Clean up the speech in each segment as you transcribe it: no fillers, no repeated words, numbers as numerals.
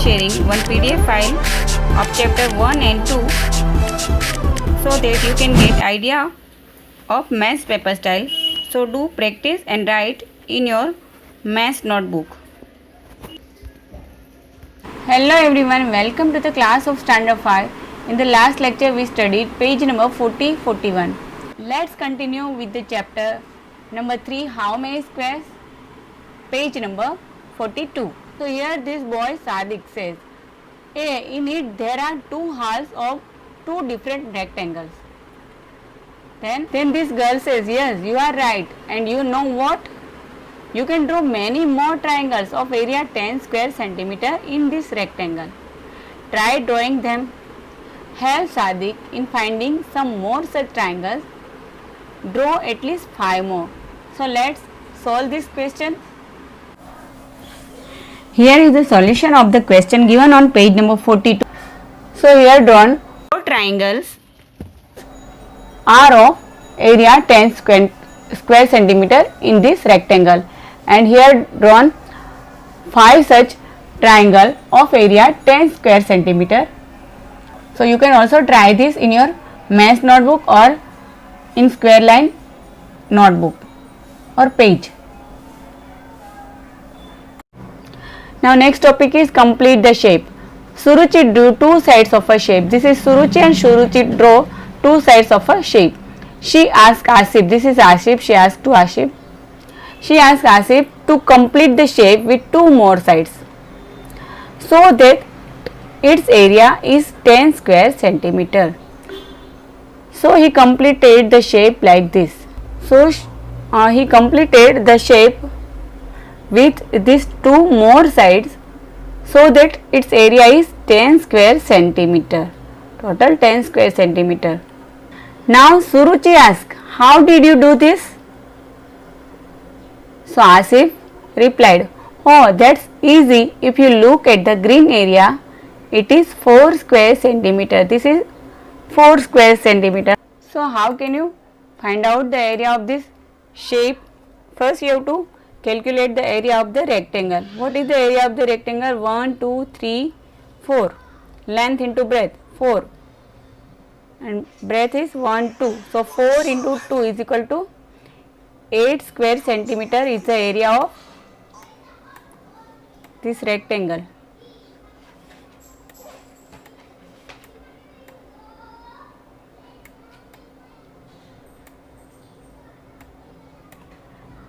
sharing one PDF file of chapter 1 and 2 so that you can get idea of maths paper style. So do practice and write in your maths notebook. Hello everyone, welcome to the class of standard 5. In the last lecture we studied page number 40-41. Let's continue with the chapter number 3, how many squares, page number 42. So here this boy Sadiq says, in it there are two halves of two different rectangles. Then this girl says, yes, you are right, and you know what? You can draw many more triangles of area 10 square centimeter in this rectangle. Try drawing them. Help Sadiq in finding some more such triangles. Draw at least 5 more. So let's solve this question. Here is the solution of the question given on page number 42. So here drawn 4 triangles are of area 10 square centimeter in this rectangle, and here drawn 5 such triangle of area 10 square centimeter. So you can also try this in your maths notebook or in square line notebook or page. Now next topic is complete the shape. Suruchi drew two sides of a shape. This is Suruchi, and Suruchi draw two sides of a shape. She asked Asif, this is Asif, she asked to Asif. She asked Asif to complete the shape with 2 more sides so that its area is 10 square centimeter. So he completed the shape like this. So he completed the shape with these 2 more sides so that its area is 10 square centimeter. Total 10 square centimeter. Now Suruchi asked, how did you do this? So Asif replied, oh, that's easy. If you look at the green area, it is 4 square centimeter. This is 4 square centimeter. So how can you find out the area of this shape? First you have to calculate the area of the rectangle. What is the area of the rectangle? 1, 2, 3, 4. Length into breadth 4. And breadth is 1, 2. So 4 into 2 is equal to 8 square centimeter is the area of this rectangle.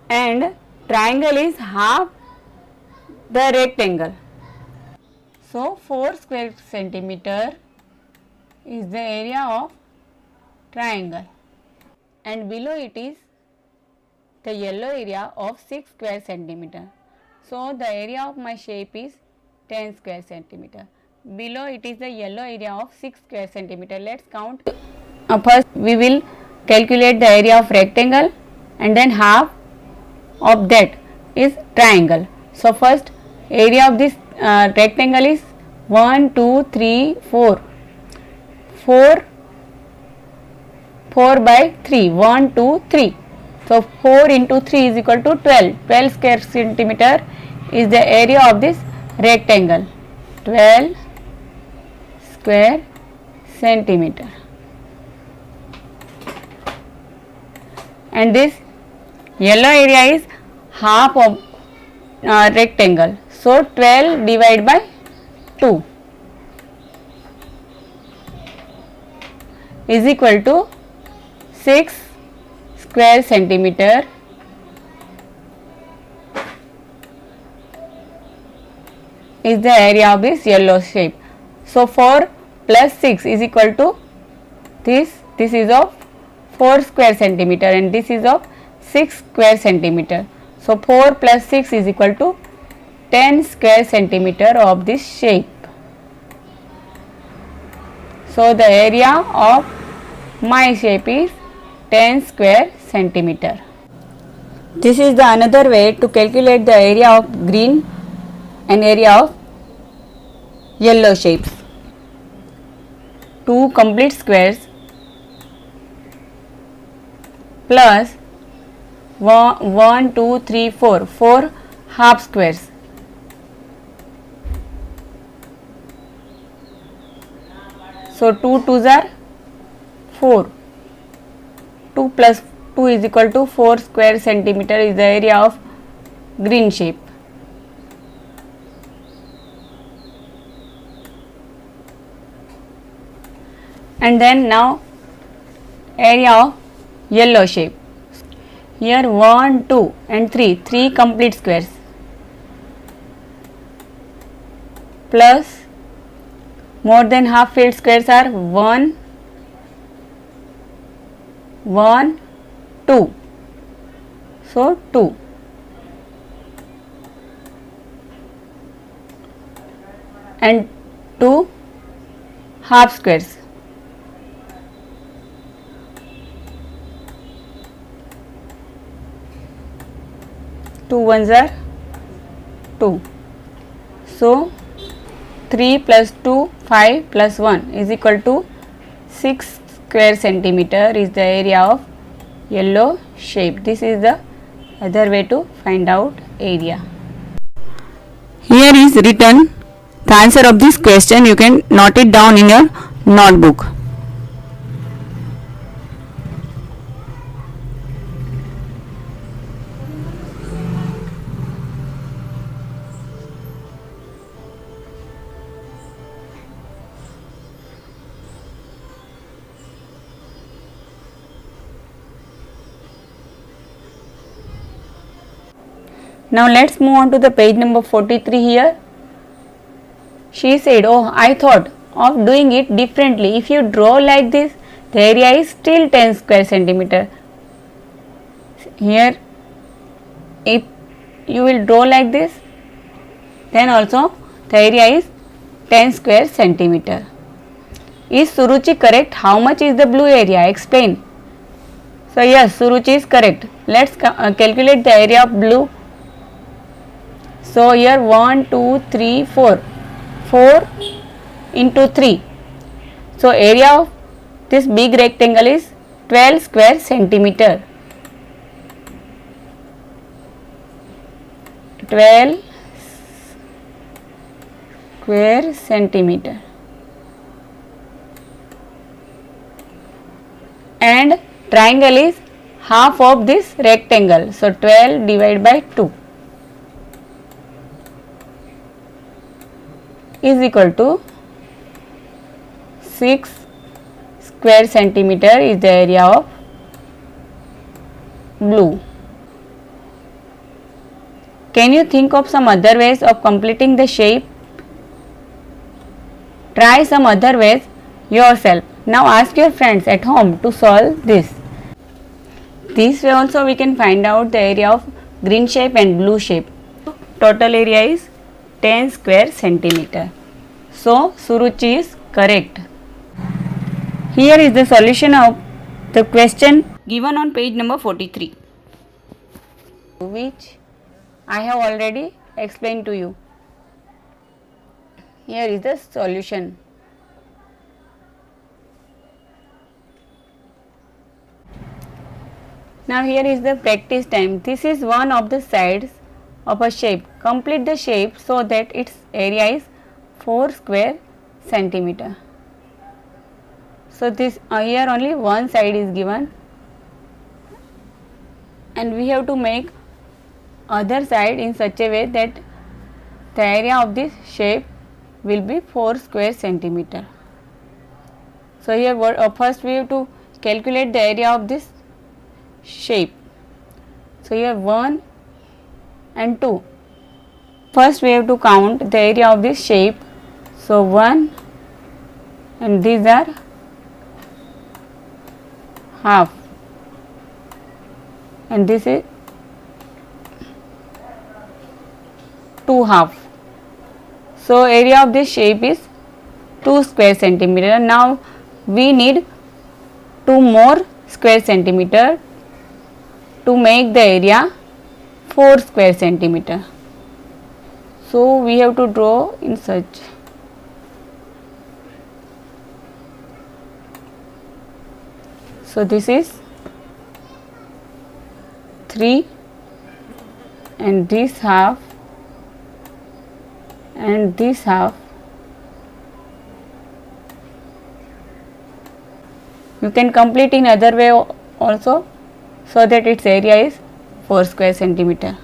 And triangle is half the rectangle. So 4 square centimeter is the area of triangle, and below it is the yellow area of 6 square centimeter. So the area of my shape is 10 square centimeter. Below it is the yellow area of 6 square centimeter. Let's count. First we will calculate the area of rectangle, and then half of that is triangle. So first area of this rectangle is 1, 2, 3, 4. 4 by 3, 1, 2, 3. So 4 into 3 is equal to 12. 12 square centimeter is the area of this rectangle. 12 square centimeter. And this yellow area is half of rectangle. So 12 divided by 2 is equal to 6 square centimeter is the area of this yellow shape. So 4 plus 6 is equal to this is of 4 square centimeter, and this is of 6 square centimeter. So 4 plus 6 is equal to 10 square centimeter of this shape. So the area of my shape is 10 square centimeter. This is the another way to calculate the area of green and area of yellow shapes. 2 complete squares plus 1, 2, 3, 4 half squares So 2 2s are 4. 2 plus 2 is equal to 4 square centimeter is the area of green shape. And then now area of yellow shape. Here 1, 2 and 3 complete squares, plus more than half filled squares are 1, 1, 2. So 2. And 2 half squares. Two ones are 2. So 3 plus 2, 5 plus 1 is equal to 6 square centimeter is the area of yellow shape. This is the other way to find out area. Here is written the answer of this question. You can note it down in your notebook. Now let's move on to the page number 43 here. She said, oh, I thought of doing it differently. If you draw like this, the area is still 10 square centimeter. Here, if you will draw like this, then also the area is 10 square centimeter. Is Suruchi correct? How much is the blue area? Explain. So yes, Suruchi is correct. Let's calculate the area of blue. So here 1, 2, 3, 4. 4 into 3. So area of this big rectangle is 12 square centimeter. 12 square centimeter. And triangle is half of this rectangle. So 12 divided by 2 is equal to 6 square centimeter is the area of blue. Can you think of some other ways of completing the shape? Try some other ways yourself. Now ask your friends at home to solve this. This way also we can find out the area of green shape and blue shape. Total area is 10 square centimeter. So Suruchi is correct. Here is the solution of the question given on page number 43, which I have already explained to you. Here is the solution. Now here is the practice time. This is one of the sides of a shape. Complete the shape so that its area is 4 square centimeter. So this here only one side is given, and we have to make other side in such a way that the area of this shape will be 4 square centimeter. So here first we have to calculate the area of this shape. So here 1 and 2. First we have to count the area of this shape. So 1, and these are half, and this is 2 half. So area of this shape is 2 square centimeter. Now we need 2 more square centimeter to make the area 4 square centimeter. So we have to draw in such. So this is 3, and this half, and this half, You can complete in other way also, so that its area is 4 square centimeter.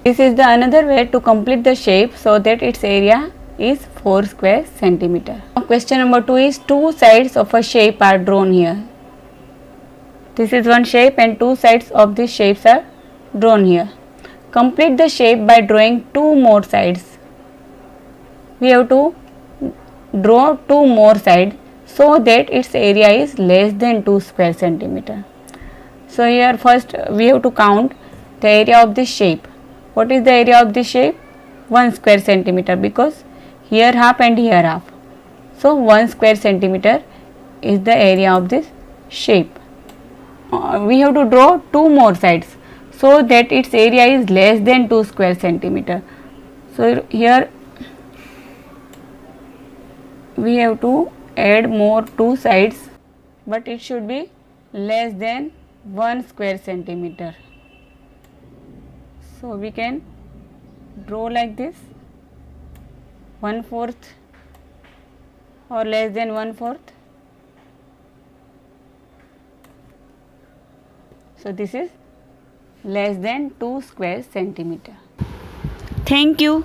This is the another way to complete the shape so that its area is 4 square centimeter. Question number 2 is two sides of a shape are drawn here. This is one shape and two sides of these shapes are drawn here. Complete the shape by drawing two more sides. We have to draw two more sides so that its area is less than 2 square centimeter. So here first we have to count the area of this shape. What is the area of this shape? 1 square centimeter, because here half and here half. So 1 square centimeter is the area of this shape. We have to draw two more sides so that its area is less than 2 square centimeter. So here we have to add more two sides, but it should be less than 1 square centimeter. So we can draw like this, 1/4 or less than 1/4. So this is less than 2 square centimeter. Thank you.